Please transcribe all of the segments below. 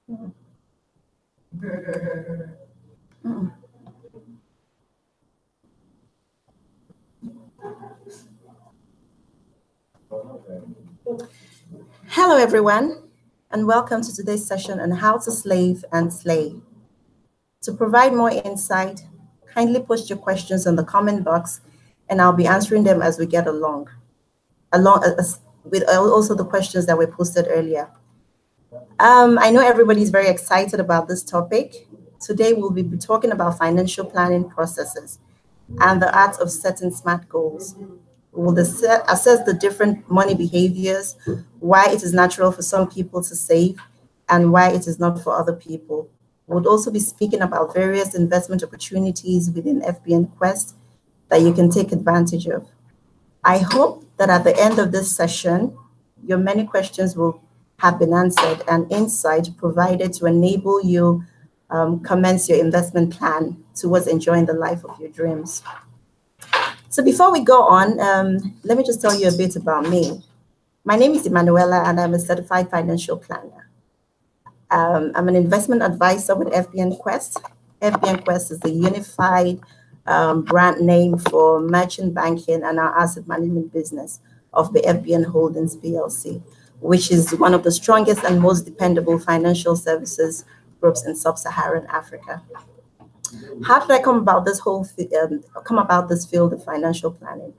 Hello, everyone, and welcome to today's session on how to slave and slay. To provide more insight, kindly post your questions in the comment box, and I'll be answering them as we get along with also the questions that were posted earlier. I know everybody's very excited about this topic. Today, we'll be talking about financial planning processes and the art of setting SMART goals. We'll assess the different money behaviors, why it is natural for some people to save, and why it is not for other people. We'll also be speaking about various investment opportunities within FBNQuest that you can take advantage of. I hope that at the end of this session, your many questions will have been answered and insight provided to enable you commence your investment plan towards enjoying the life of your dreams. So before we go on, let me just tell you a bit about me. My name is Emmanuella, and I'm a certified financial planner. I'm an investment advisor with FBNQuest. FBNQuest is the unified brand name for merchant banking and our asset management business of the FBN Holdings PLC, which is one of the strongest and most dependable financial services groups in sub-Saharan Africa. How did I come about this field of financial planning?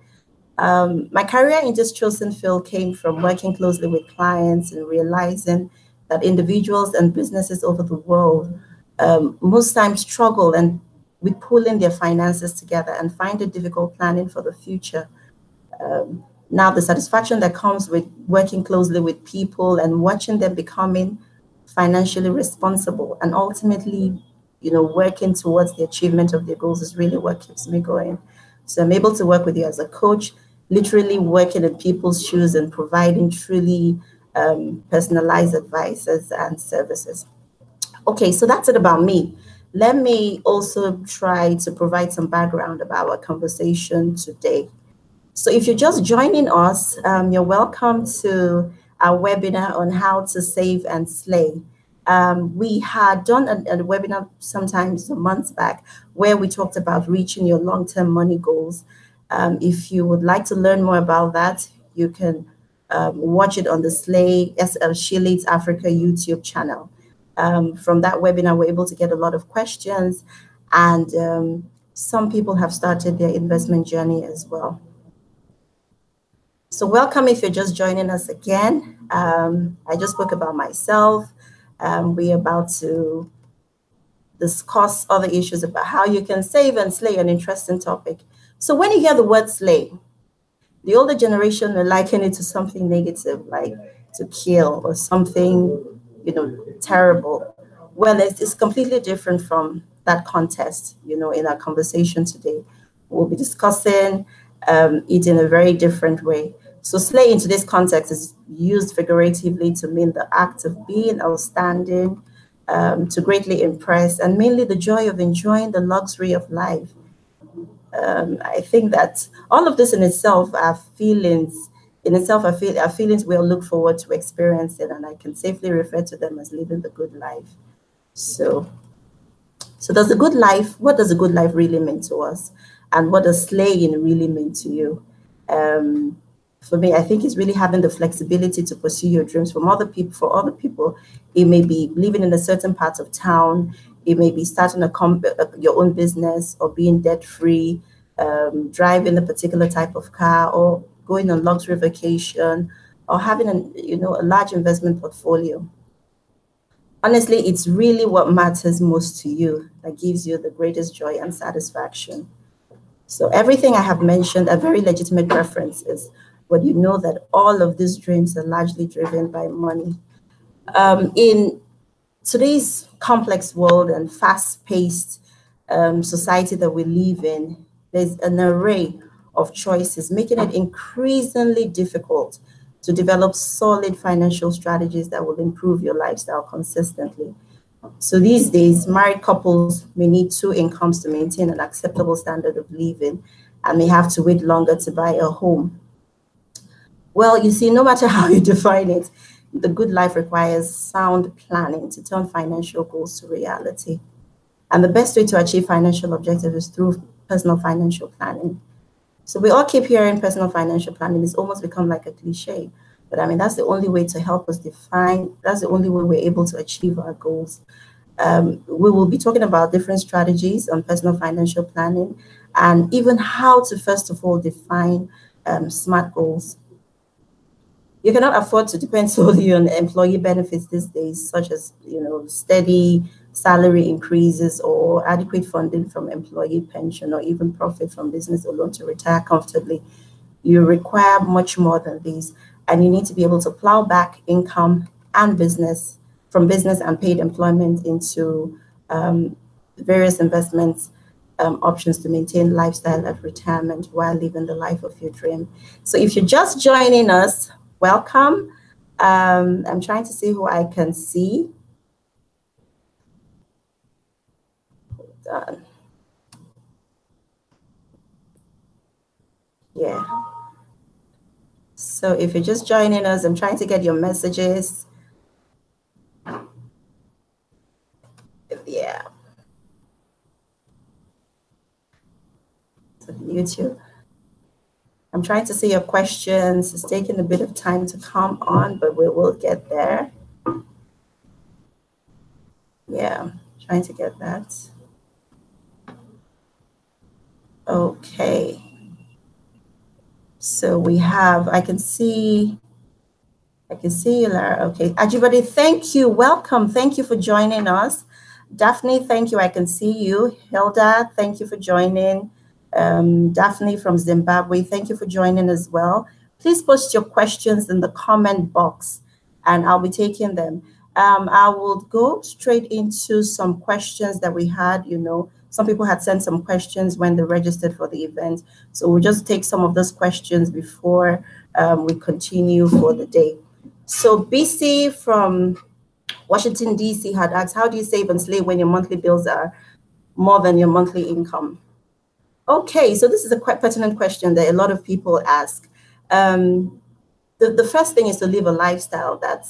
My career in this chosen field came from working closely with clients and realizing that individuals and businesses over the world most times struggle with pulling their finances together and find it difficult planning for the future. Now, the satisfaction that comes with working closely with people and watching them becoming financially responsible and ultimately, working towards the achievement of their goals is really what keeps me going. So I'm able to work with you as a coach, literally working in people's shoes and providing truly personalized advices and services. Okay, so that's it about me. Let me also try to provide some background about our conversation today. So if you're just joining us, you're welcome to our webinar on how to save and slay. We had done a webinar sometimes months back where we talked about reaching your long-term money goals. If you would like to learn more about that, you can watch it on the She Africa YouTube channel. From that webinar, we're able to get a lot of questions, and some people have started their investment journey as well. So welcome if you're just joining us again. I just spoke about myself. We're about to discuss other issues about how you can save and slay, an interesting topic. So when you hear the word slay, the older generation will liken it to something negative, like to kill or something, terrible. Well, it's completely different from that context, in our conversation today. We'll be discussing it in a very different way. So slay in today's context is used figuratively to mean the act of being outstanding, to greatly impress, and mainly the joy of enjoying the luxury of life. I think that all of this in itself are feelings. Are feelings we'll look forward to experiencing, and I can safely refer to them as living the good life. So what does a good life really mean to us? And what does slaying really mean to you? For me, I think it's really having the flexibility to pursue your dreams. For other people, it may be living in a certain part of town. It may be starting your own business, or being debt-free, driving a particular type of car, or going on luxury vacation, or having a large investment portfolio. Honestly, it's really what matters most to you that gives you the greatest joy and satisfaction. So everything I have mentioned are very legitimate preferences, but you know that all of these dreams are largely driven by money. In today's complex world and fast-paced society that we live in, there's an array of choices, making it increasingly difficult to develop solid financial strategies that will improve your lifestyle consistently. So these days, married couples may need 2 incomes to maintain an acceptable standard of living and may have to wait longer to buy a home. Well, you see, no matter how you define it, the good life requires sound planning to turn financial goals to reality. And the best way to achieve financial objectives is through personal financial planning. So we all keep hearing personal financial planning. It's almost become like a cliche. But I mean, that's the only way to help us define, that's the only way we're able to achieve our goals. We will be talking about different strategies on personal financial planning and even how to, first of all, define SMART goals. You cannot afford to depend solely on employee benefits these days, such as, steady salary increases or adequate funding from employee pension or even profit from business alone to retire comfortably. You require much more than these, and you need to be able to plow back income and business from business and paid employment into various investments options to maintain lifestyle at retirement while living the life of your dream. So if you're just joining us, welcome. I'm trying to see who I can see. Yeah. So if you're just joining us, I'm trying to get your messages. Yeah. So YouTube. I'm trying to see your questions. It's taking a bit of time to come on, but we will get there. Yeah, trying to get that. Okay. So we have, I can see you, Lara. Okay. Ajibade, thank you. Welcome. Thank you for joining us. Daphne, thank you. I can see you. Hilda, thank you for joining. Daphne from Zimbabwe, thank you for joining as well. Please post your questions in the comment box and I'll be taking them. I will go straight into some questions that we had. Some people had sent some questions when they registered for the event. So we'll just take some of those questions before we continue for the day. So BC from Washington, D.C. had asked, how do you save and slave when your monthly bills are more than your monthly income? Okay, so this is a quite pertinent question that a lot of people ask. The first thing is to live a lifestyle that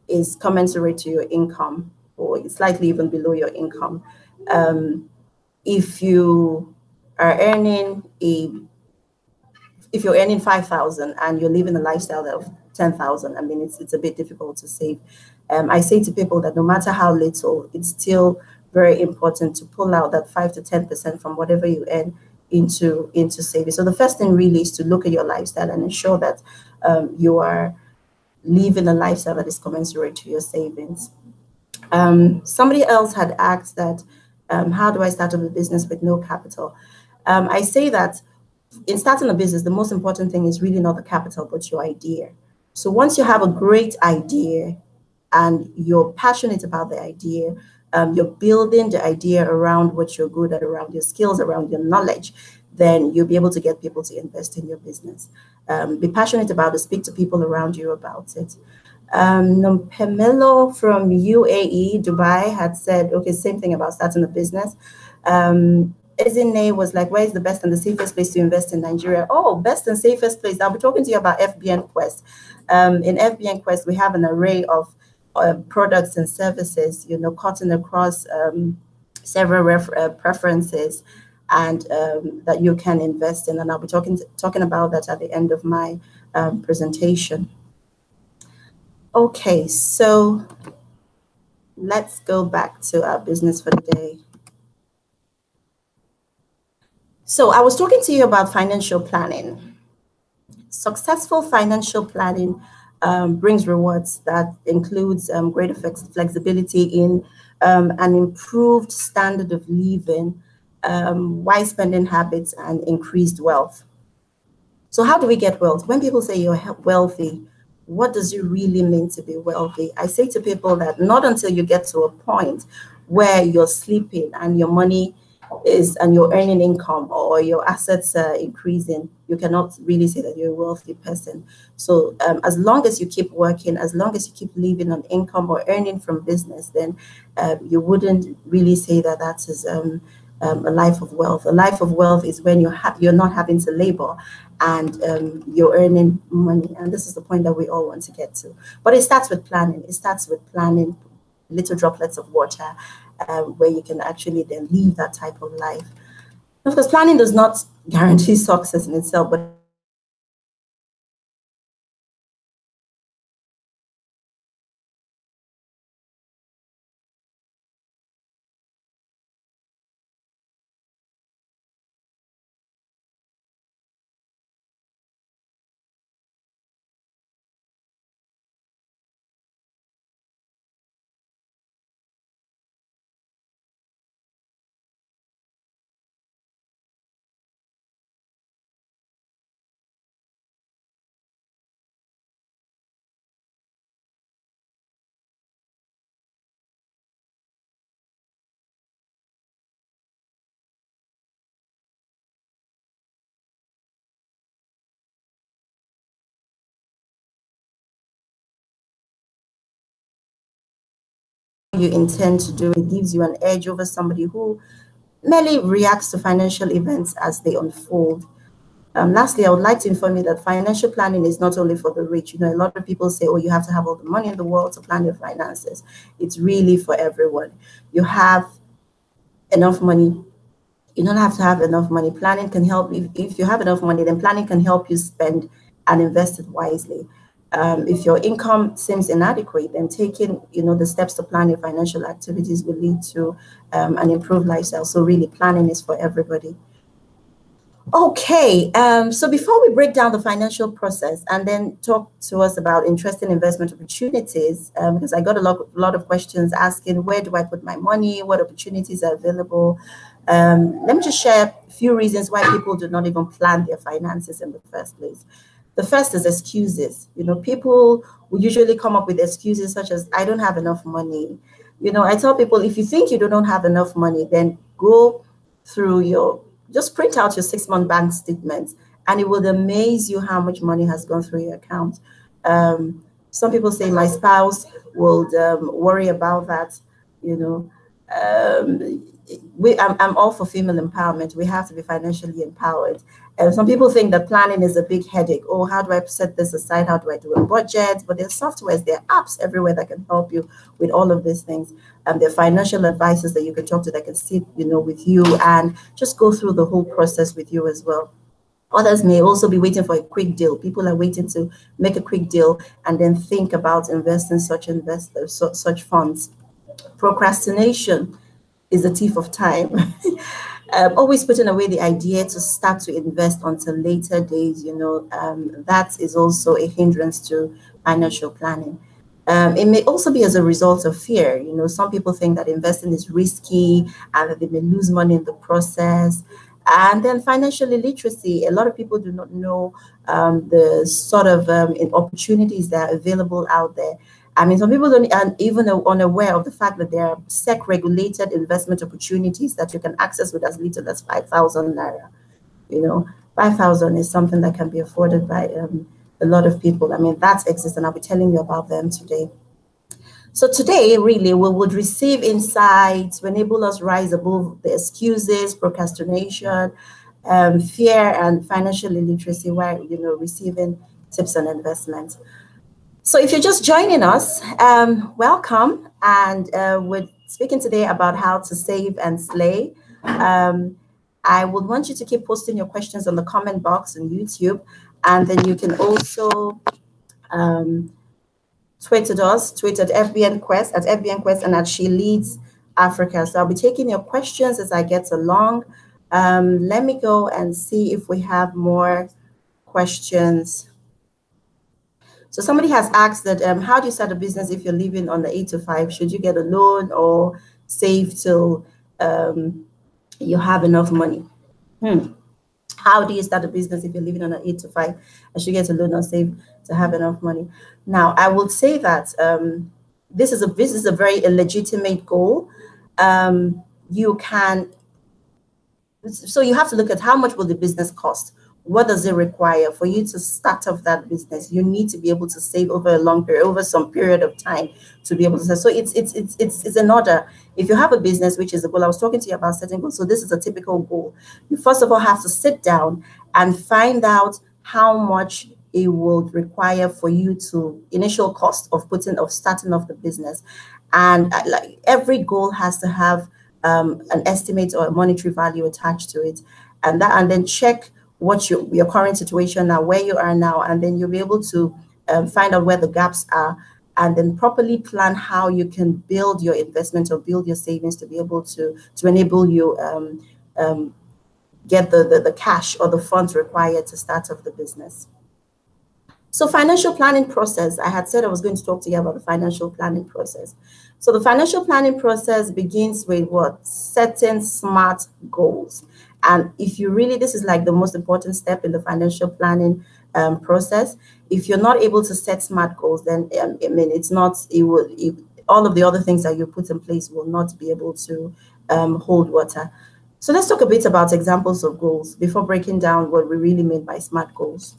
is commensurate to your income or slightly even below your income. If you are earning if you're earning 5,000 and you're living a lifestyle of 10,000, I mean, it's a bit difficult to save. I say to people that no matter how little, it's still very important to pull out that 5 to 10% from whatever you earn into saving. So the first thing really is to look at your lifestyle and ensure that you are living a lifestyle that is commensurate to your savings. Somebody else had asked that, how do I start up a business with no capital? I say that in starting a business, the most important thing is really not the capital, but your idea. So once you have a great idea and you're passionate about the idea, you're building the idea around what you're good at, around your skills, around your knowledge, then you'll be able to get people to invest in your business. Be passionate about it, speak to people around you about it. Pamelo from UAE, Dubai had said, okay, same thing about starting a business. Ezine was like, where is the best and the safest place to invest in Nigeria? Oh, best and safest place. I'll be talking to you about FBNQuest. In FBNQuest, we have an array of products and services, cutting across several preferences and that you can invest in. And I'll be talking about that at the end of my presentation. Okay, so let's go back to our business for the day. So I was talking to you about financial planning. Successful financial planning brings rewards that includes greater flexibility in an improved standard of living, wise spending habits, and increased wealth. So how do we get wealth? When people say you're wealthy, what does it really mean to be wealthy? I say to people that not until you get to a point where you're sleeping and your money and you're earning income or your assets are increasing, you cannot really say that you're a wealthy person. So as long as you keep working, as long as you keep living on income or earning from business, then you wouldn't really say that that is a life of wealth. A life of wealth is when you're not having to labor and you're earning money. And this is the point that we all want to get to. But it starts with planning. It starts with planning little droplets of water where you can actually then live that type of life. Of course, planning does not guarantee success in itself, but you intend to do it gives you an edge over somebody who merely reacts to financial events as they unfold. Lastly, I would like to inform you that financial planning is not only for the rich. You know, a lot of people say, oh, you have to have all the money in the world to plan your finances. It's really for everyone. You have enough money. You don't have to have enough money. Planning can help. If you have enough money, then planning can help you spend and invest it wisely. If your income seems inadequate, then taking the steps to plan your financial activities will lead to an improved lifestyle. So really, planning is for everybody. Okay, so before we break down the financial process and then talk to us about interesting investment opportunities, because I got a lot of questions asking, where do I put my money? What opportunities are available? Let me just share a few reasons why people do not even plan their finances in the first place. The first is excuses. People will usually come up with excuses such as, I don't have enough money. I tell people, if you think you don't have enough money, then go through just print out your 6-month bank statements, and it will amaze you how much money has gone through your account. Some people say my spouse will worry about that. I'm all for female empowerment. We have to be financially empowered. Some people think that planning is a big headache. Oh, how do I set this aside? How do I do a budget? But there's softwares, there are apps everywhere that can help you with all of these things. There are financial advisors that you can talk to that can sit, with you and just go through the whole process with you as well. Others may also be waiting for a quick deal. People are waiting to make a quick deal and then think about investing such funds. Procrastination is the thief of time. Always putting away the idea to start to invest until later days, that is also a hindrance to financial planning. It may also be as a result of fear. Some people think that investing is risky and that they may lose money in the process. And then financial illiteracy. A lot of people do not know the sort of opportunities that are available out there. I mean, some people don't even unaware of the fact that there are SEC-regulated investment opportunities that you can access with as little as 5,000 naira. 5,000 is something that can be afforded by a lot of people. I mean, that exists, and I'll be telling you about them today. So today, really, we would receive insights to enable us rise above the excuses, procrastination, fear, and financial illiteracy while, receiving tips on investment. So if you're just joining us, welcome. And we're speaking today about how to save and slay. I would want you to keep posting your questions on the comment box on YouTube. And then you can also tweet at us, tweet at FBNQuest, and at She Leads Africa. So I'll be taking your questions as I get along. Let me go and see if we have more questions. So somebody has asked that, how do you start a business if you're living on the 8 to 5? Should you get a loan or save till you have enough money? How do you start a business if you're living on an 8 to 5? I should get a loan or save to have enough money. Now, I would say that this is a very illegitimate goal. So you have to look at how much will the business cost? What does it require for you to start off that business? You need to be able to save over a long period, over some period of time, to be able to say. So it's an order. If you have a business, which is a goal, I was talking to you about setting goals. So this is a typical goal. You first of all have to sit down and find out how much it would require for you to initial cost of starting off the business. And like every goal has to have an estimate or a monetary value attached to it, and then check what your current situation now, where you are now, and then you'll be able to find out where the gaps are, and then properly plan how you can build your investment or build your savings to be able to enable you get the cash or the funds required to start off the business. So financial planning process, I had said I was going to talk to you about the financial planning process. So the financial planning process begins with what? Setting SMART goals. And if you really, this is like the most important step in the financial planning process. If you're not able to set SMART goals, then I mean, it's not, all of the other things that you put in place will not be able to hold water. So let's talk a bit about examples of goals before breaking down what we really mean by SMART goals.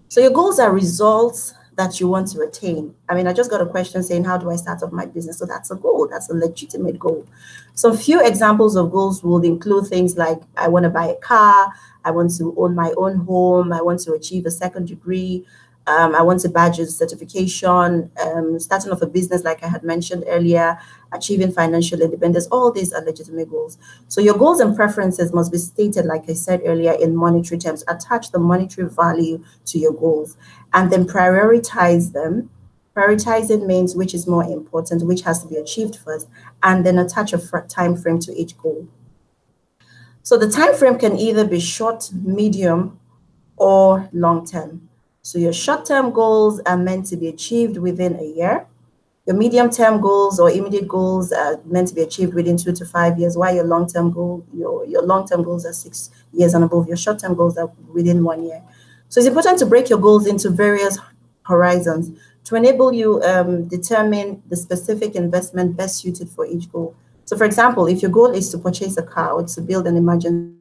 So your goals are results that you want to attain. I mean, I just got a question saying, how do I start off my business? So that's a goal. That's a legitimate goal. Some few examples of goals would include things like, I want to buy a car. I want to own my own home. I want to achieve a second degree. I want to badge a certification, starting off a business like I had mentioned earlier, achieving financial independence. All these are legitimate goals. So your goals and preferences must be stated, like I said earlier, in monetary terms. Attach the monetary value to your goals and then prioritize them. Prioritizing means which is more important, which has to be achieved first, and then attach a time frame to each goal. So the time frame can either be short, medium, or long term. So your short-term goals are meant to be achieved within a year. Your medium-term goals or immediate goals are meant to be achieved within 2 to 5 years, while your long-term goals are 6 years and above. Your short-term goals are within 1 year. So it's important to break your goals into various horizons to enable you determine the specific investment best suited for each goal. So for example, if your goal is to purchase a car or to build an emergency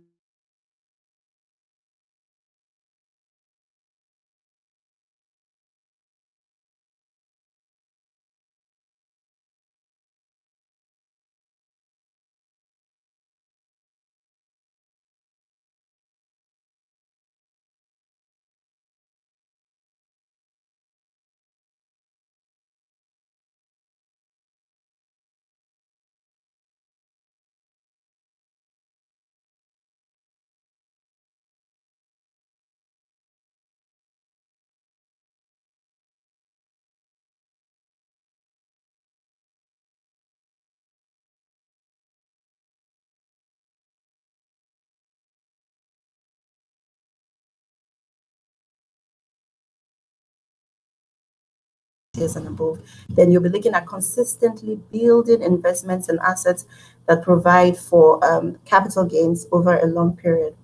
years and above, then you'll be looking at consistently building investments and assets that provide for capital gains over a long period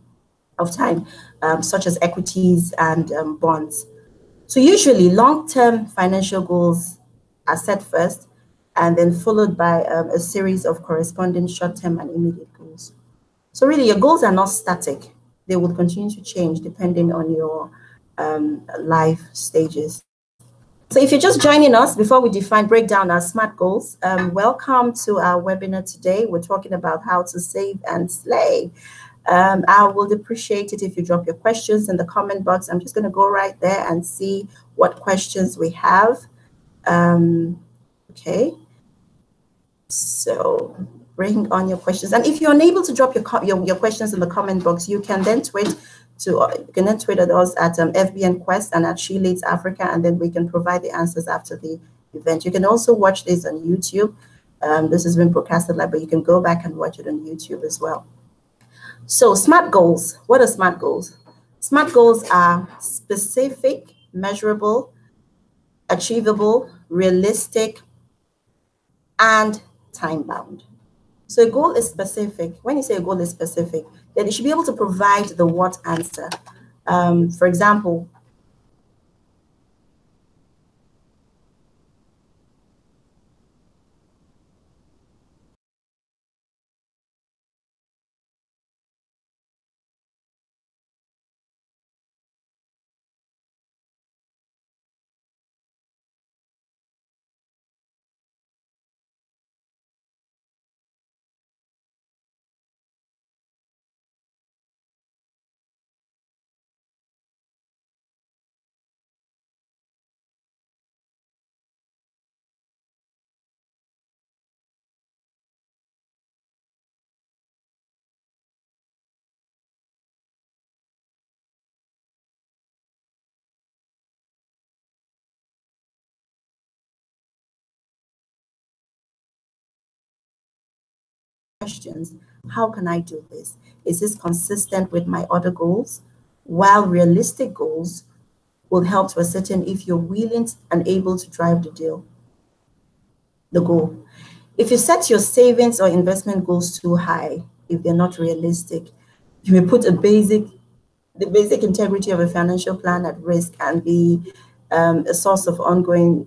of time, such as equities and bonds. So usually long-term financial goals are set first and then followed by a series of corresponding short-term and immediate goals. So really your goals are not static. They will continue to change depending on your life stages. So if you're just joining us, before we break down our SMART goals, welcome to our webinar today. We're talking about how to save and slay. I would appreciate it if you drop your questions in the comment box. I'm just going to go right there and see what questions we have. Okay. So bring on your questions. And if you're unable to drop your questions in the comment box, you can then tweet at us at FBNQuest and at SheLeads Africa, and then we can provide the answers after the event. You can also watch this on YouTube. This has been broadcasted live, but you can go back and watch it on YouTube as well. So SMART goals. What are SMART goals? SMART goals are specific, measurable, achievable, realistic, and time-bound. So a goal is specific. When you say a goal is specific, then you should be able to provide the what answer. For example, questions. How can I do this? Is this consistent with my other goals? While realistic goals will help to ascertain if you're willing and able to drive the goal. If you set your savings or investment goals too high, if they're not realistic, you may put the basic integrity of a financial plan at risk and be a source of ongoing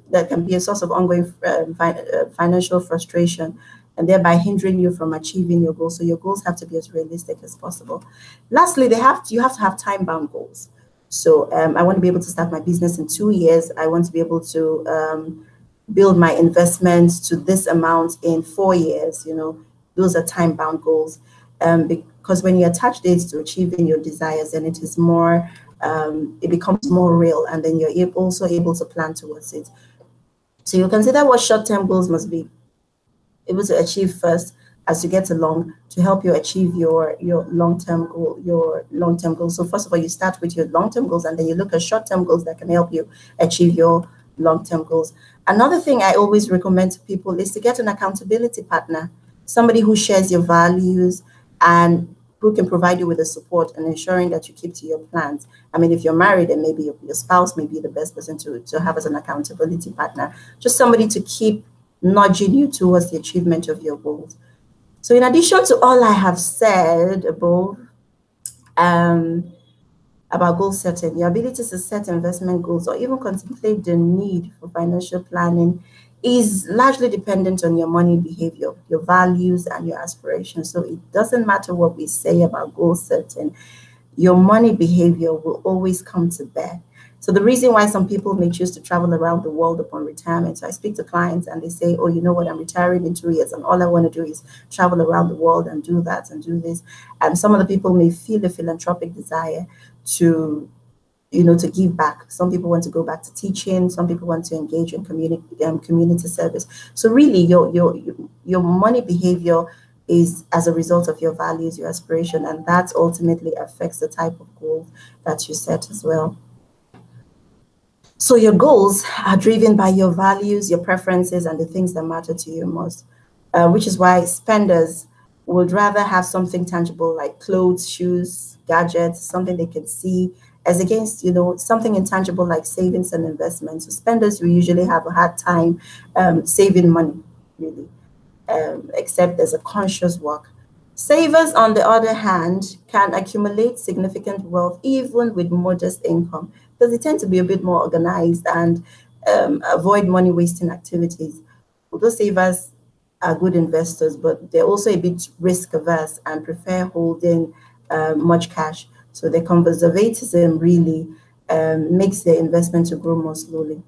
financial frustration, and thereby hindering you from achieving your goals. So your goals have to be as realistic as possible. Lastly, you have to have time-bound goals. So I want to be able to start my business in 2 years. I want to be able to build my investments to this amount in 4 years. Those are time-bound goals. Because when you attach dates to achieving your desires, then it is more, it becomes more real, and then you're also able to plan towards it. So you consider what short-term goals must be able to achieve first as you get along to help you achieve your long-term goal. So first of all, you start with your long-term goals, and then you look at short-term goals that can help you achieve your long-term goals. Another thing I always recommend to people is to get an accountability partner, somebody who shares your values and who can provide you with the support and ensuring that you keep to your plans. I mean, if you're married, then maybe your spouse may be the best person to have as an accountability partner, just somebody to keep nudging you towards the achievement of your goals. So in addition to all I have said above about goal setting, your ability to set investment goals or even contemplate the need for financial planning is largely dependent on your money behavior, your values, and your aspirations. So it doesn't matter what we say about goal setting, your money behavior will always come to bear. So the reason why some people may choose to travel around the world upon retirement, so I speak to clients and they say, oh, you know what, I'm retiring in 2 years and all I want to do is travel around the world and do that and do this. And some of the people may feel a philanthropic desire to give back. Some people want to go back to teaching. Some people want to engage in community service. So really, your money behavior is as a result of your values, your aspiration, and that ultimately affects the type of goal that you set as well. So your goals are driven by your values, your preferences, and the things that matter to you most, which is why spenders would rather have something tangible like clothes, shoes, gadgets, something they can see, as against, something intangible like savings and investments. So spenders will usually have a hard time saving money, really, except there's a conscious work. Savers, on the other hand, can accumulate significant wealth even with modest income because they tend to be a bit more organized and avoid money-wasting activities. Although savers are good investors, but they're also a bit risk-averse and prefer holding much cash. So their conservatism really makes their investment to grow more slowly.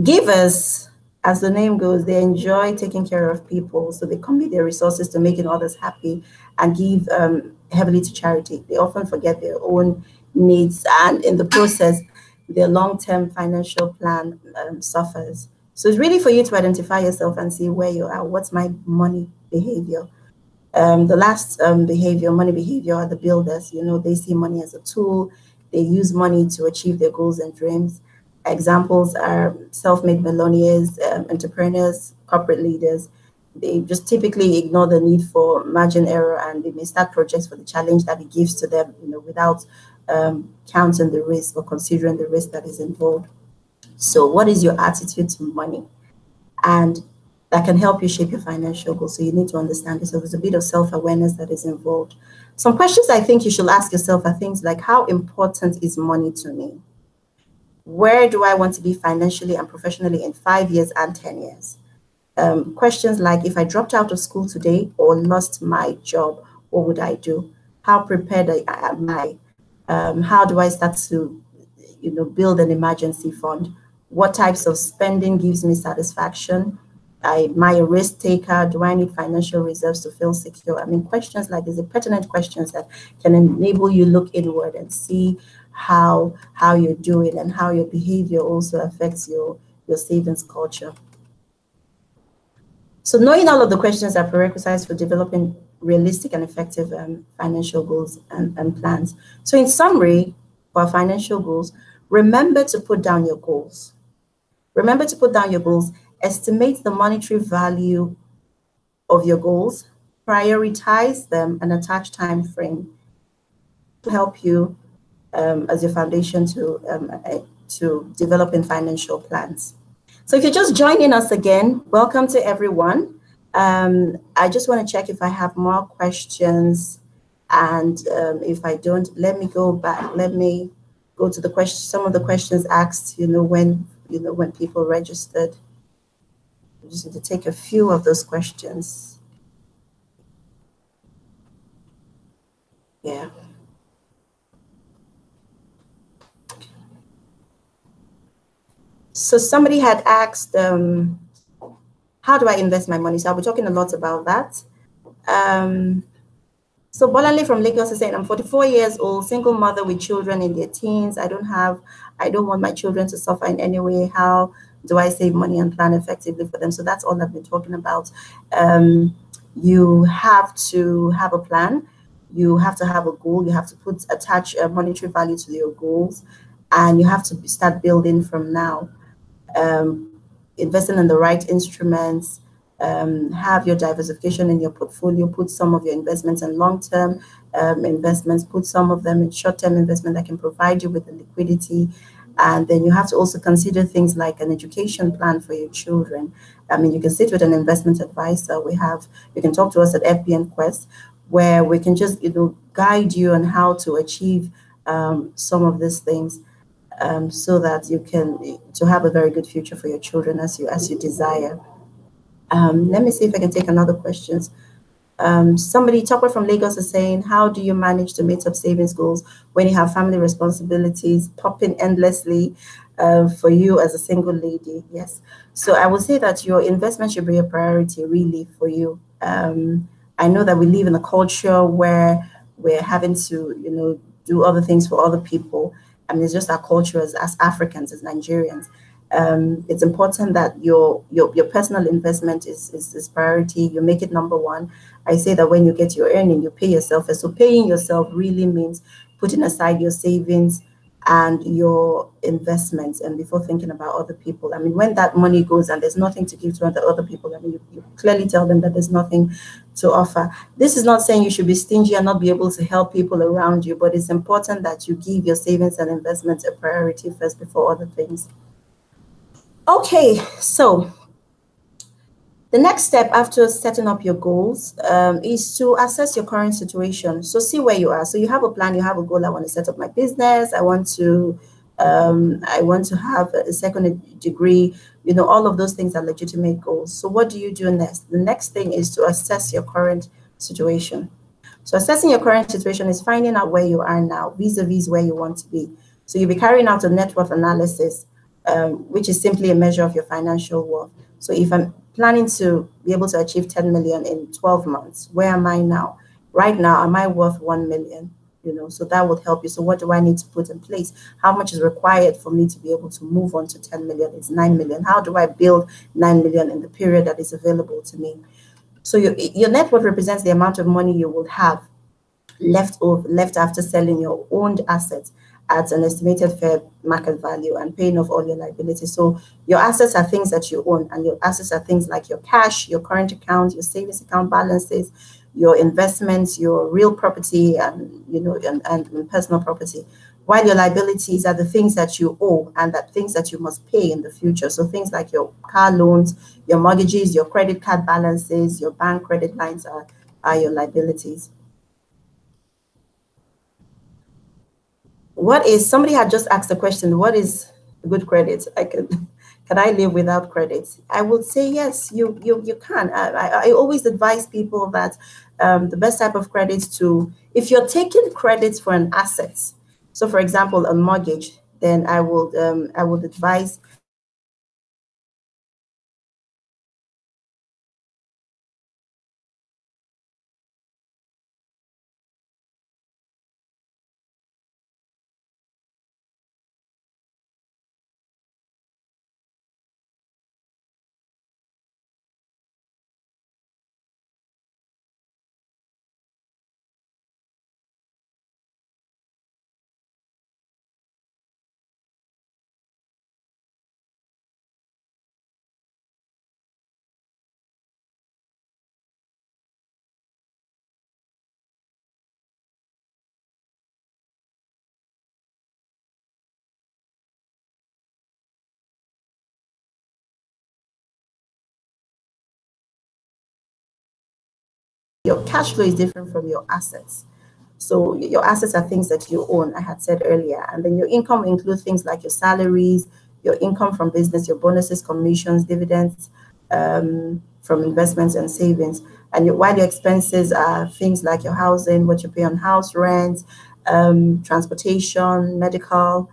Givers, as the name goes, they enjoy taking care of people, so they commit their resources to making others happy and give heavily to charity. They often forget their own needs, and in the process, their long-term financial plan suffers. So it's really for you to identify yourself and see where you are. What's my money behavior? The last money behavior are the builders. They see money as a tool. They use money to achieve their goals and dreams. Examples are self-made millionaires, entrepreneurs, corporate leaders. They just typically ignore the need for margin error, and they may start projects for the challenge that it gives to them, without counting the risk or considering the risk that is involved. So what is your attitude to money? And that can help you shape your financial goals. So you need to understand this. So there's a bit of self-awareness that is involved. Some questions I think you should ask yourself are things like, how important is money to me? Where do I want to be financially and professionally in 5 years and 10 years? Questions like, if I dropped out of school today or lost my job, what would I do? How prepared am I? How do I start to, build an emergency fund? What types of spending gives me satisfaction? Am I a risk taker? Do I need financial reserves to feel secure? I mean, questions like these are pertinent questions that can enable you look inward and see how you're doing and how your behavior also affects your savings culture. So knowing all of the questions are prerequisites for developing realistic and effective financial goals and plans. So in summary, for our financial goals, remember to put down your goals. Remember to put down your goals, estimate the monetary value of your goals, prioritize them, and attach time frame to help you as your foundation to developing financial plans. So if you're just joining us again, welcome to everyone. I just want to check if I have more questions, and if I don't, let me go back. Let me go to the question. Some of the questions asked, when people registered. I just need to take a few of those questions. Yeah. So somebody had asked, how do I invest my money? So I'll be talking a lot about that. So Bolanle from Lagos is saying, I'm 44 years old, single mother with children in their teens. I don't want my children to suffer in any way. How do I save money and plan effectively for them? So that's all I've been talking about. You have to have a plan. You have to have a goal. You have to attach a monetary value to your goals, and you have to start building from now. Investing in the right instruments, have your diversification in your portfolio, put some of your investments in long-term investments, put some of them in short-term investment that can provide you with the liquidity. And then you have to also consider things like an education plan for your children. I mean, you can sit with an investment advisor. You can talk to us at FBNQuest, where we can just, guide you on how to achieve some of these things. So that you can to have a very good future for your children as you desire. Let me see if I can take another questions. Somebody, Topper from Lagos, is saying, how do you manage to meet up savings goals when you have family responsibilities popping endlessly for you as a single lady? Yes. So I would say that your investment should be a priority really for you. I know that we live in a culture where we're having to, do other things for other people. I mean, it's just our culture as Africans, as Nigerians. It's important that your personal investment is priority. You make it number one. I say that when you get your earning, you pay yourself. And so paying yourself really means putting aside your savings and your investments, and before thinking about other people. I mean, when that money goes and there's nothing to give to other people, I mean, you clearly tell them that there's nothing to offer. This is not saying you should be stingy and not be able to help people around you, but it's important that you give your savings and investments a priority first before other things. Okay, so the next step after setting up your goals is to assess your current situation. So see where you are. So you have a plan, you have a goal. I want to set up my business. I want to have a second degree. All of those things are legitimate goals. So what do you do next? The next thing is to assess your current situation. So assessing your current situation is finding out where you are now, vis-a-vis where you want to be. So you'll be carrying out a net worth analysis, which is simply a measure of your financial worth. So if I'm planning to be able to achieve 10 million in 12 months, where am I now? Right now, am I worth 1 million? So that would help you. So what do I need to put in place? How much is required for me to be able to move on to 10 million? It's 9 million. How do I build 9 million in the period that is available to me? So your net worth represents the amount of money you will have left after selling your owned assets at an estimated fair market value and paying off all your liabilities. So your assets are things that you own, and your assets are things like your cash, your current account, your savings account balances, your investments, your real property, and and personal property. While your liabilities are the things that you owe and that things that you must pay in the future. So things like your car loans, your mortgages, your credit card balances, your bank credit lines are your liabilities. Somebody had just asked the question, what is good credit? Can I live without credit? I would say yes, you can. I always advise people that the best type of credit if you're taking credit for an asset, so for example, a mortgage, then I would advise your cash flow is different from your assets. So your assets are things that you own, I had said earlier. And then your income will include things like your salaries, your income from business, your bonuses, commissions, dividends, from investments and savings. And while your expenses are things like your housing, what you pay on house rent, transportation, medical,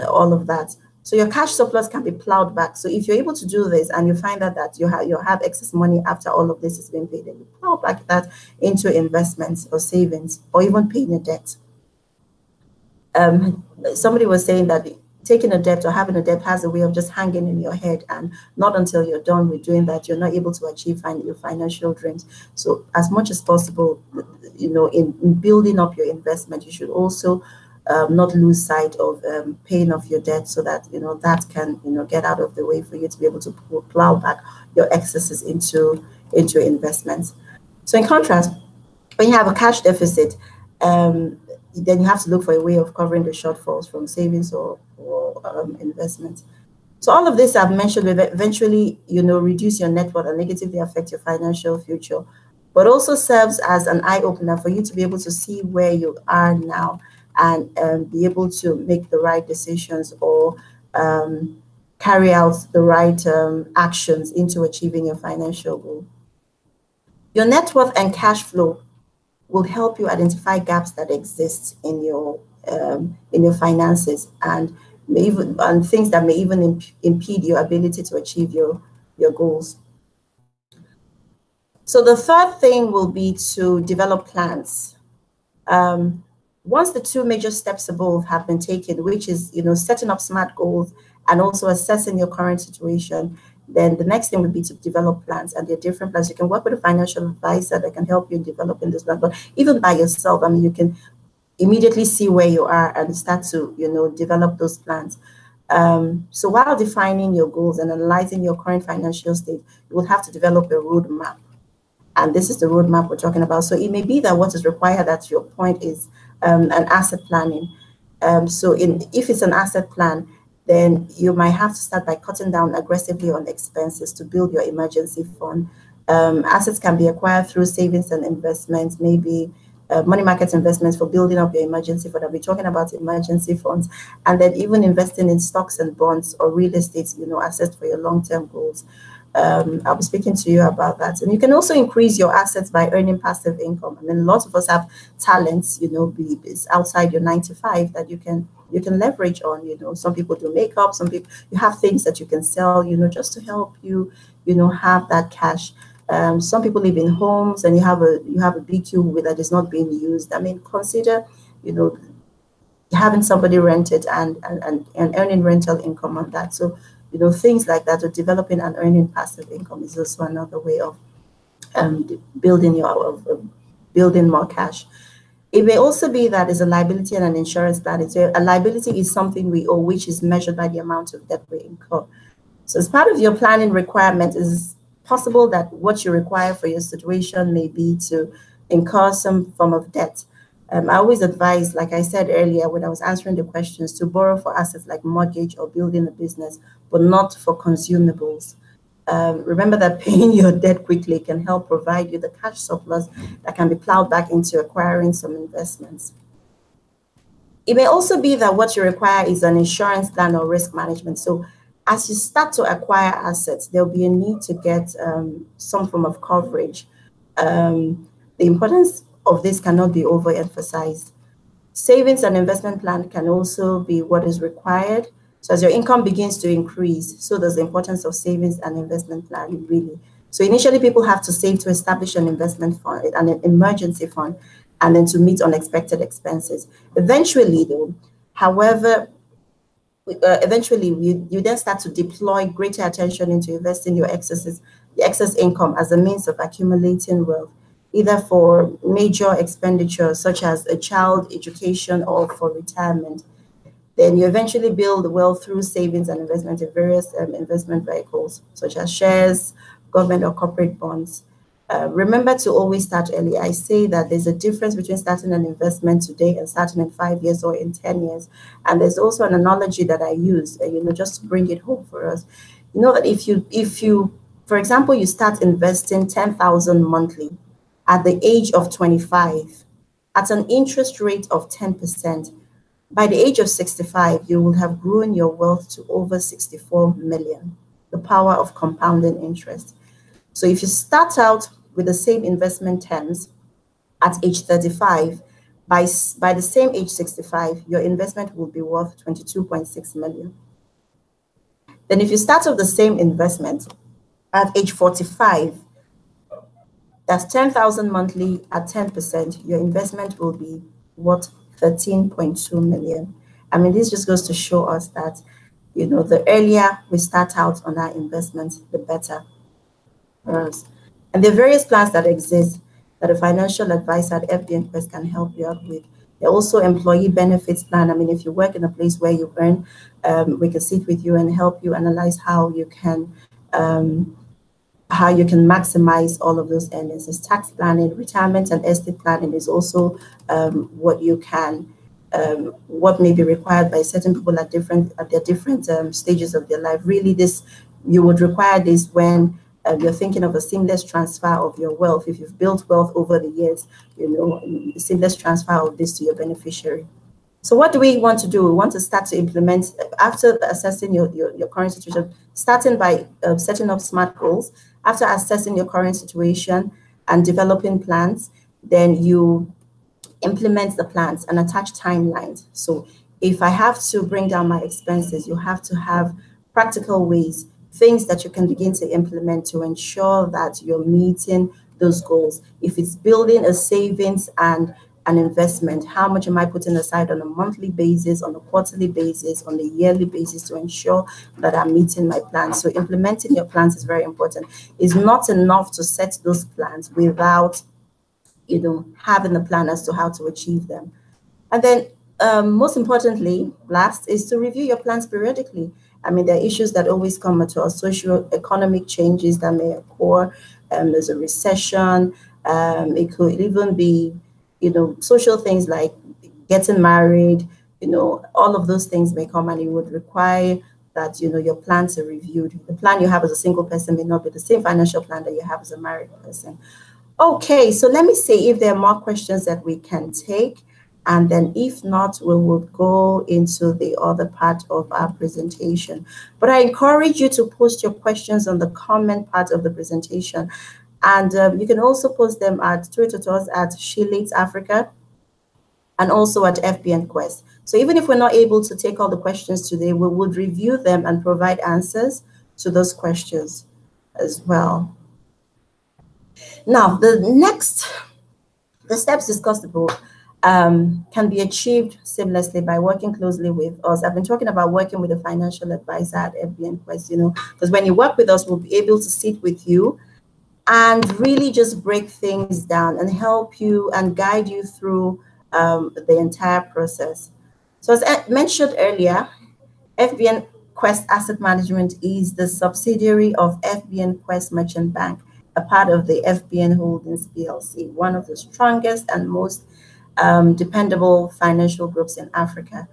all of that. So your cash surplus can be plowed back. So if you're able to do this and you find out that you have excess money after all of this has been paid, then you plow back that into investments or savings or even paying your debt. Somebody was saying that taking a debt or having a debt has a way of just hanging in your head, and not until you're done with doing that, you're not able to achieve your financial dreams. So as much as possible, in building up your investment, you should also not lose sight of paying off your debt, so that that can get out of the way for you to be able to plow back your excesses into investments. So in contrast, when you have a cash deficit, then you have to look for a way of covering the shortfalls from savings or investments. So all of this I've mentioned will eventually reduce your net worth and negatively affect your financial future, but also serves as an eye-opener for you to be able to see where you are now and be able to make the right decisions or carry out the right actions into achieving your financial goal. Your net worth and cash flow will help you identify gaps that exist in your finances, and things that may even impede your ability to achieve your goals. So the third thing will be to develop plans. Once the two major steps above have been taken, which is setting up SMART goals and also assessing your current situation, then the next thing would be to develop plans. And there are different plans. You can work with a financial advisor that can help you in developing this plan, but even by yourself, I mean, you can immediately see where you are and start to develop those plans. So while defining your goals and analyzing your current financial state, you will have to develop a roadmap. And this is the roadmap we're talking about. So it may be that what is required at your point is an asset planning. If it's an asset plan, then you might have to start by cutting down aggressively on expenses to build your emergency fund. Assets can be acquired through savings and investments, maybe money market investments for building up your emergency fund. I'll be talking about emergency funds, and then even investing in stocks and bonds or real estate, assets for your long-term goals. I'll be speaking to you about that. And you can also increase your assets by earning passive income. I mean, lots of us have talents, it's outside your 9 to 5 that you can leverage on. Some people do makeup, some people, you have things that you can sell, just to help you, have that cash. Some people live in homes and you have a BQ that is not being used. I mean, consider, having somebody rent it and earning rental income on that. So, things like that, or developing and earning passive income is also another way of building more cash. It may also be that there's a liability and an insurance plan. So a liability is something we owe, which is measured by the amount of debt we incur. So as part of your planning requirement, it's possible that what you require for your situation may be to incur some form of debt. I always advise, like I said earlier when I was answering the questions, to borrow for assets like mortgage or building a business, but not for consumables. Remember that paying your debt quickly can help provide you the cash surplus that can be plowed back into acquiring some investments. It may also be that what you require is an insurance plan or risk management. So as you start to acquire assets, there'll be a need to get some form of coverage. The importance of this cannot be overemphasized. Savings and investment plan can also be what is required. So as your income begins to increase, so does the importance of savings and investment plan, really. So initially, people have to save to establish an investment fund, an emergency fund, and then to meet unexpected expenses. Eventually, though, however, you then start to deploy greater attention into investing the excess income as a means of accumulating wealth, either for major expenditures such as a child education or for retirement. Then you eventually build wealth through savings and investment in various investment vehicles, such as shares, government or corporate bonds. Remember to always start early. I say that there's a difference between starting an investment today and starting in 5 years or in 10 years. And there's also an analogy that I use, just to bring it home for us. That if you, for example, you start investing 10,000 monthly, at the age of 25 at an interest rate of 10%. By the age of 65, you will have grown your wealth to over 64 million. The power of compounding interest. So if you start out with the same investment terms at age 35, by the same age 65, your investment will be worth 22.6 million. Then if you start off the same investment at age 45, that's 10,000 monthly at 10%, your investment will be worth 13.2 million. I mean, this just goes to show us that, you know, the earlier we start out on our investments, the better for us. And there are various plans that exist that a financial advisor at FBNQuest can help you out with. There are also employee benefits plan. I mean, if you work in a place where you earn, we can sit with you and help you analyze how you can maximize all of those earnings. There's tax planning, retirement and estate planning is also what may be required by certain people at their different stages of their life. Really, you would require this when you're thinking of a seamless transfer of your wealth. If you've built wealth over the years, you know, seamless transfer of this to your beneficiary. So what do we want to do? We want to start to implement, after assessing your current situation, starting by setting up SMART goals. After assessing your current situation and developing plans, then you implement the plans and attach timelines. So if I have to bring down my expenses, you have to have practical ways, things that you can begin to implement to ensure that you're meeting those goals. If it's building a savings and an investment, how much am I putting aside on a monthly basis, on a quarterly basis, on a yearly basis to ensure that I'm meeting my plans? So implementing your plans is very important. It's not enough to set those plans without, you know, having a plan as to how to achieve them. And then most importantly, last is to review your plans periodically. I mean, there are issues that always come to us, socio-economic changes that may occur. There's a recession. It could even be, you know, social things like getting married, you know, all of those things may come and it would require that, you know, your plans are reviewed. The plan you have as a single person may not be the same financial plan that you have as a married person. Okay, so let me see if there are more questions that we can take. And then if not, we will go into the other part of our presentation. But I encourage you to post your questions on the comment part of the presentation. And you can also post them at Twitter to us at Shillate Africa and also at FBNQuest. So even if we're not able to take all the questions today, we would review them and provide answers to those questions as well. Now, the steps discussed above can be achieved seamlessly by working closely with us. I've been talking about working with a financial advisor at FBNQuest, you know, because when you work with us, we'll be able to sit with you and really just break things down and help you and guide you through the entire process. So as I mentioned earlier, FBNQuest Asset Management is the subsidiary of FBNQuest Merchant Bank, a part of the FBN Holdings PLC, one of the strongest and most dependable financial groups in Africa.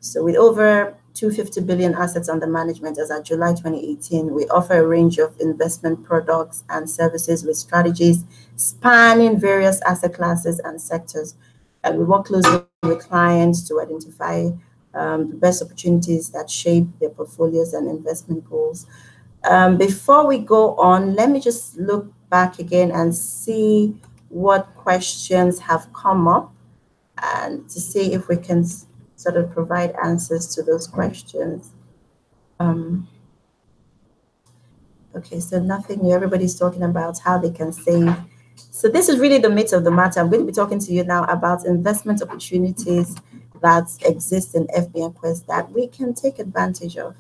So with over 250 billion assets under management as of July 2018, we offer a range of investment products and services with strategies spanning various asset classes and sectors. And we work closely with clients to identify the best opportunities that shape their portfolios and investment goals. Before we go on, let me just look back again and see what questions have come up and to see if we can sort of provide answers to those questions. Okay, so nothing new. Everybody's talking about how they can save. So this is really the meat of the matter. I'm going to be talking to you now about investment opportunities that exist in FBNQuest that we can take advantage of.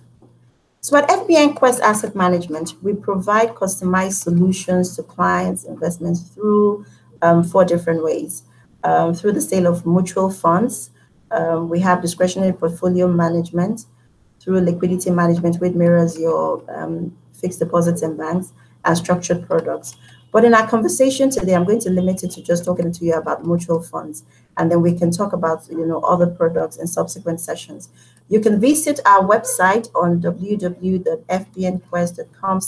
So at FBNQuest Asset Management, we provide customized solutions to clients' investments through 4 different ways. Through the sale of mutual funds, we have discretionary portfolio management, through liquidity management, which mirrors your fixed deposits in banks, and structured products. But in our conversation today, I'm going to limit it to just talking to you about mutual funds, and then we can talk about, you know, other products in subsequent sessions. You can visit our website on www.fbnquest.com/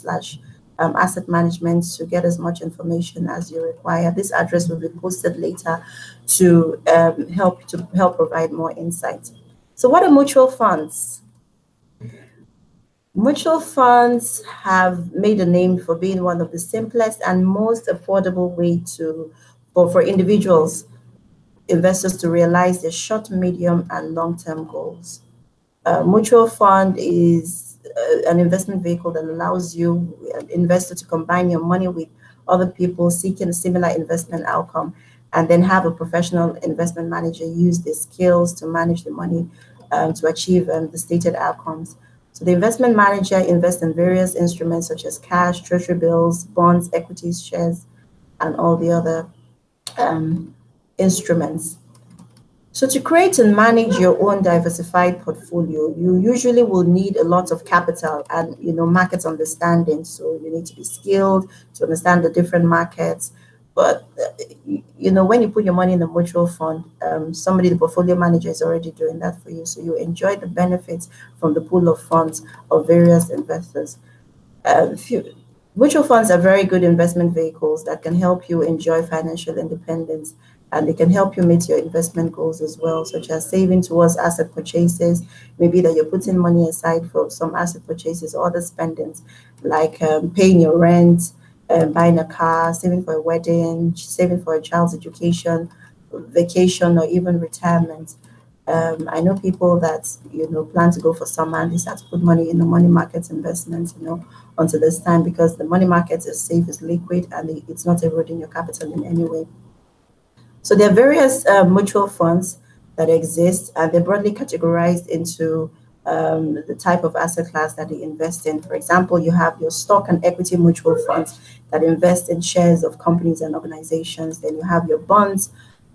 asset management to get as much information as you require. This address will be posted later to help provide more insight. So what are mutual funds? Mutual funds have made a name for being one of the simplest and most affordable way for individuals, investors to realize their short, medium, and long-term goals. Mutual fund is an investment vehicle that allows you, investor, to combine your money with other people seeking a similar investment outcome, and then have a professional investment manager use their skills to manage the money to achieve the stated outcomes. So the investment manager invests in various instruments such as cash, treasury bills, bonds, equities, shares, and all the other instruments. So to create and manage your own diversified portfolio, you usually will need a lot of capital and market understanding. So you need to be skilled to understand the different markets. But when you put your money in a mutual fund, the portfolio manager is already doing that for you. So you enjoy the benefits from the pool of funds of various investors. Mutual funds are very good investment vehicles that can help you enjoy financial independence, and they can help you meet your investment goals as well, such as saving towards asset purchases. Maybe that you're putting money aside for some asset purchases or other spendings, like paying your rent, buying a car, saving for a wedding, saving for a child's education, vacation, or even retirement. I know people that plan to go for summer and they start to put money in the money market investments, until this time, because the money market is safe, is liquid, and it's not eroding your capital in any way. So there are various mutual funds that exist, and they're broadly categorized into the type of asset class that they invest in. For example, you have your stock and equity mutual funds that invest in shares of companies and organizations. Then you have your bonds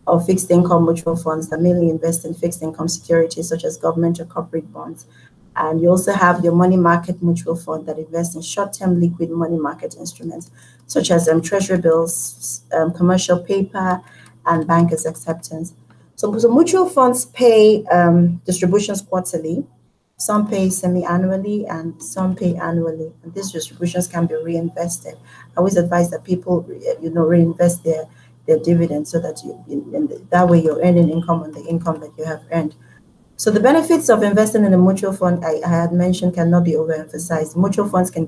or fixed income mutual funds that mainly invest in fixed income securities such as government or corporate bonds. And you also have your money market mutual fund that invests in short-term liquid money market instruments such as treasury bills, commercial paper, and bankers' acceptance. So mutual funds pay distributions quarterly. Some pay semi-annually and some pay annually, and these distributions can be reinvested. I always advise that people, reinvest their dividends so that that way you're earning income on the income that you have earned. So the benefits of investing in a mutual fund, I had mentioned, cannot be overemphasized. Mutual funds can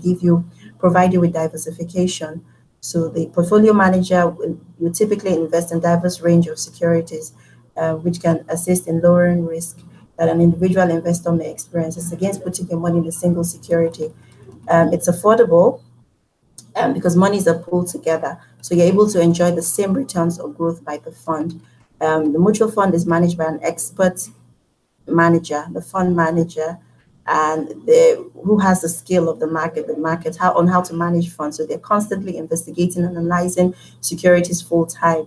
provide you with diversification. So the portfolio manager will typically invest in diverse range of securities, which can assist in lowering risk that an individual investor may experience. It's against putting your money in a single security. It's affordable because monies are pooled together. So you're able to enjoy the same returns or growth by the fund. The mutual fund is managed by an expert manager, the fund manager, and who has the skill of the market, on how to manage funds. So they're constantly investigating and analyzing securities full time,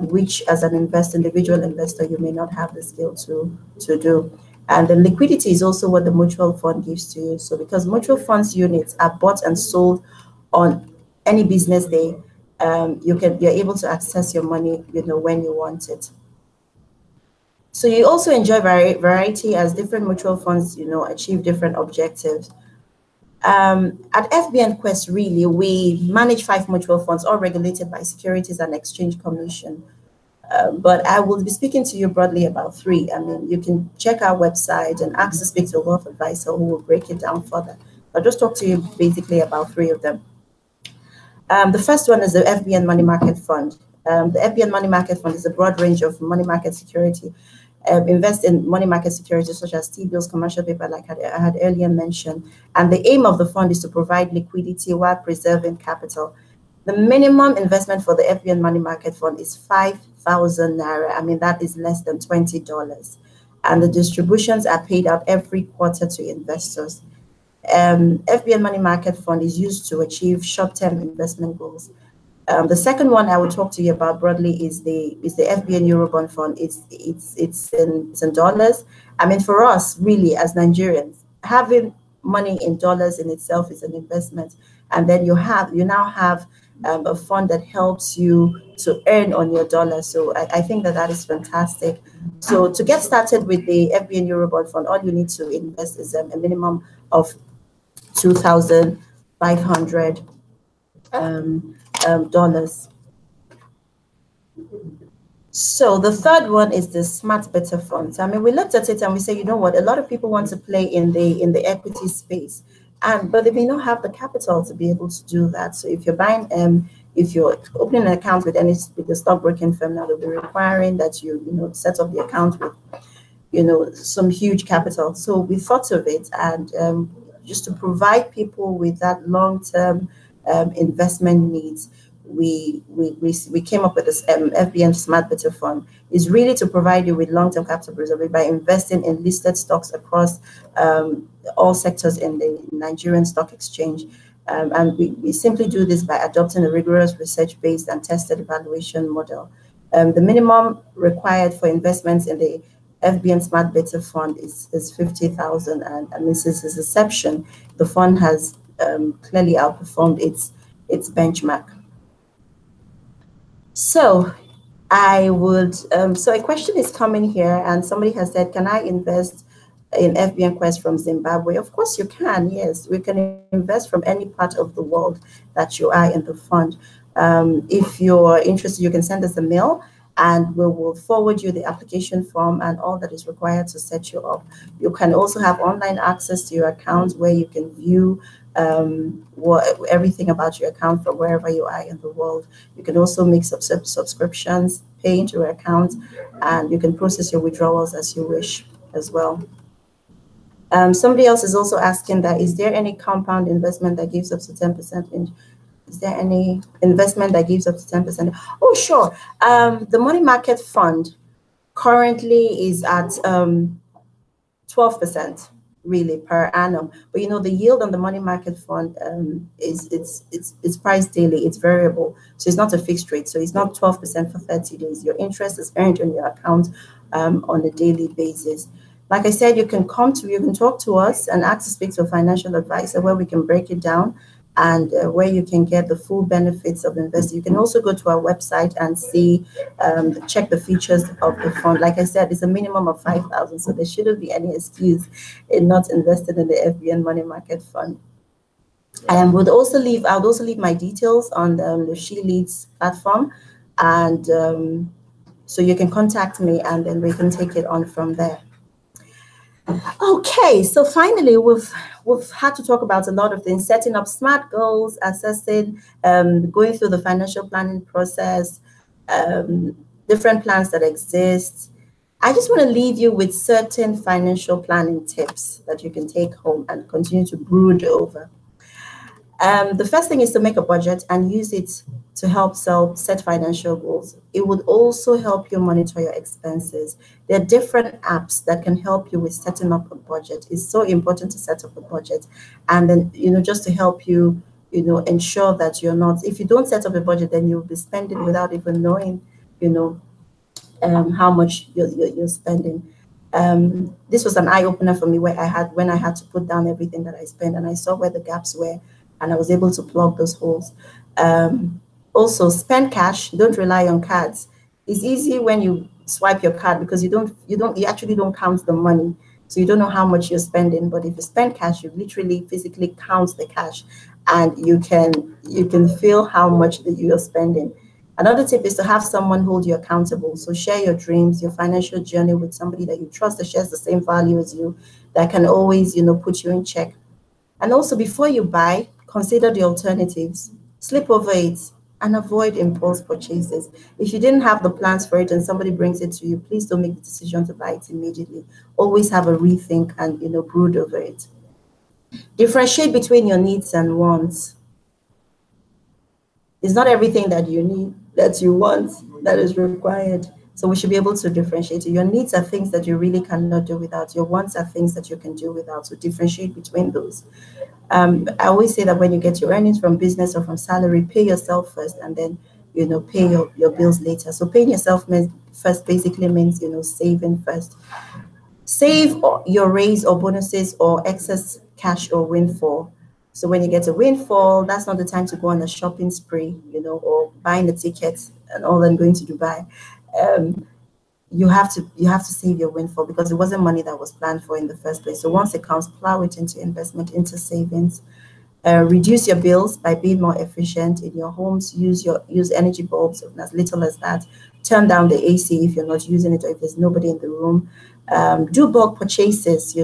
which as an individual investor, you may not have the skill to do. And the liquidity is also what the mutual fund gives to you. So because mutual funds units are bought and sold on any business day, you're able to access your money, when you want it. So you also enjoy variety as different mutual funds, achieve different objectives. At FBNQuest, really, we manage 5 mutual funds, all regulated by Securities and Exchange Commission. But I will be speaking to you broadly about 3. I mean, you can check our website and ask to speak to a wealth advisor who will break it down further. I'll just talk to you basically about 3 of them. The first one is the FBN Money Market Fund. The FBN Money Market Fund is a broad range of money market security. Invest in money market securities such as T-bills, commercial paper, like I had earlier mentioned. And the aim of the fund is to provide liquidity while preserving capital. The minimum investment for the FBN Money Market Fund is 5,000 Naira. I mean, that is less than $20. And the distributions are paid out every quarter to investors. FBN Money Market Fund is used to achieve short-term investment goals. The second one I will talk to you about broadly is the FBN Eurobond Fund. It's in dollars. I mean, for us, really, as Nigerians, having money in dollars in itself is an investment. And then you now have a fund that helps you to earn on your dollar. So I think that is fantastic. So to get started with the FBN Eurobond Fund, all you need to invest is a minimum of 2,500 dollars. So the third one is the Smart Beta Fund. So, I mean, we looked at it and we say, you know what, a lot of people want to play in the equity space, but they may not have the capital to be able to do that. So if you're buying, if you're opening an account with the stockbroking firm, now they'll be requiring that you set up the account with some huge capital. So we thought of it, and just to provide people with that long-term investment needs, we came up with this FBN Smart Beta Fund. Is really to provide you with long-term capital preservation by investing in listed stocks across all sectors in the Nigerian stock exchange. And we simply do this by adopting a rigorous research-based and tested evaluation model. The minimum required for investments in the FBN Smart Beta Fund is 50,000, and since its inception, the fund has clearly outperformed its benchmark. So I would, so a question is coming here, and somebody has said, can I invest in FBNQuest from Zimbabwe? Of course you can, yes. We can invest from any part of the world that you are in the fund. If you're interested, you can send us a mail, and we will forward you the application form and all that is required to set you up. You can also have online access to your account where you can view everything about your account from wherever you are in the world. You can also make subscriptions, pay into your account, and you can process your withdrawals as you wish as well. Somebody else is also asking that, is there any compound investment that gives up to 10%? Is there any investment that gives up to 10%? Oh, sure. The money market fund currently is at 12%. Really per annum, but the yield on the money market fund it's priced daily, it's variable, so it's not a fixed rate. So it's not 12% for 30 days. Your interest is earned on your account on a daily basis. Like I said, you can talk to us and ask to speak to a financial advisor where we can break it down and where you can get the full benefits of investing. You can also go to our website and see, check the features of the fund. Like I said, it's a minimum of 5,000, so there shouldn't be any excuse in not investing in the FBN Money Market Fund. I would also leave my details on the She Leads platform, and so you can contact me, and then we can take it on from there. Okay, so finally, we've had to talk about a lot of things: setting up SMART goals, assessing, going through the financial planning process, different plans that exist. I just want to leave you with certain financial planning tips that you can take home and continue to brood over. The first thing is to make a budget and use it to help set financial goals. It would also help you monitor your expenses. There are different apps that can help you with setting up a budget. It's so important to set up a budget, and then just to help you ensure that you're not, if you don't set up a budget, then you'll be spending without even knowing how much you're spending. This was an eye-opener for me when I had to put down everything that I spent, and I saw where the gaps were, and I was able to plug those holes. Also, spend cash. Don't rely on cards. It's easy when you swipe your card because you actually don't count the money, so you don't know how much you're spending. But if you spend cash, you literally physically count the cash, and you can feel how much that you're spending. Another tip is to have someone hold you accountable. So share your dreams, your financial journey with somebody that you trust that shares the same value as you, that can always put you in check. And also, before you buy, consider the alternatives. Sleep over it and avoid impulse purchases. If you didn't have the plans for it and somebody brings it to you, please don't make the decision to buy it immediately. Always have a rethink and brood over it. Differentiate between your needs and wants. It's not everything that you need, that you want, that is required. So we should be able to differentiate. Your needs are things that you really cannot do without. Your wants are things that you can do without. So differentiate between those. I always say that when you get your earnings from business or from salary, pay yourself first, and then pay your bills later. So paying yourself first basically means saving first. Save your raise or bonuses or excess cash or windfall. So when you get a windfall, that's not the time to go on a shopping spree, or buying the tickets and all and going to Dubai. You have to save your windfall because it wasn't money that was planned for in the first place. So once it comes, plow it into investment, into savings. Reduce your bills by being more efficient in your homes. Use energy bulbs as little as that. Turn down the AC if you're not using it or if there's nobody in the room. Do bulk purchases,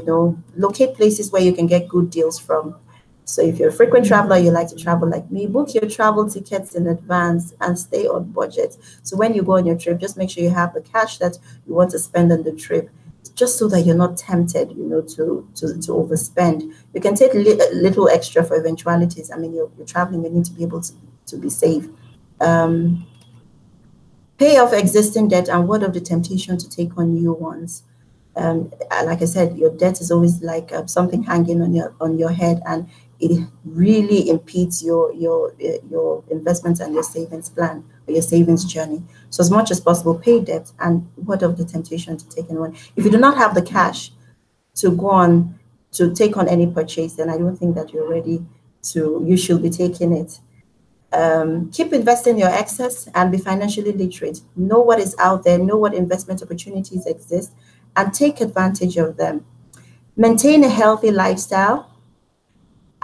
locate places where you can get good deals from. So if you're a frequent traveler, you like to travel like me, book your travel tickets in advance and stay on budget. So when you go on your trip, just make sure you have the cash that you want to spend on the trip, just so that you're not tempted, to overspend. You can take a little extra for eventualities. I mean, you're traveling, you need to be able to be safe. Pay off existing debt and ward off the temptation to take on new ones. Like I said, your debt is always like something hanging on your head, and it really impedes your investments and your savings plan or your savings journey. So as much as possible, pay debt and ward off the temptation to take anyone. If you do not have the cash to go on to take on any purchase, then I don't think that you're ready to. You should be taking it. Keep investing your excess and be financially literate. Know what is out there, know what investment opportunities exist, and take advantage of them. Maintain a healthy lifestyle.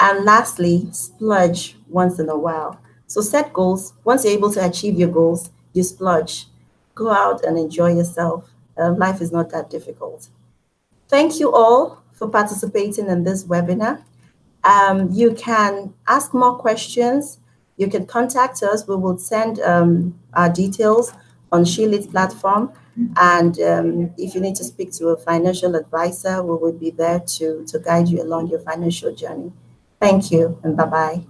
And lastly, splurge once in a while. So set goals. Once you're able to achieve your goals, you splurge. Go out and enjoy yourself. Life is not that difficult. Thank you all for participating in this webinar. You can ask more questions. You can contact us. We will send our details on SheLead's platform. And if you need to speak to a financial advisor, we will be there to guide you along your financial journey. Thank you, and bye-bye.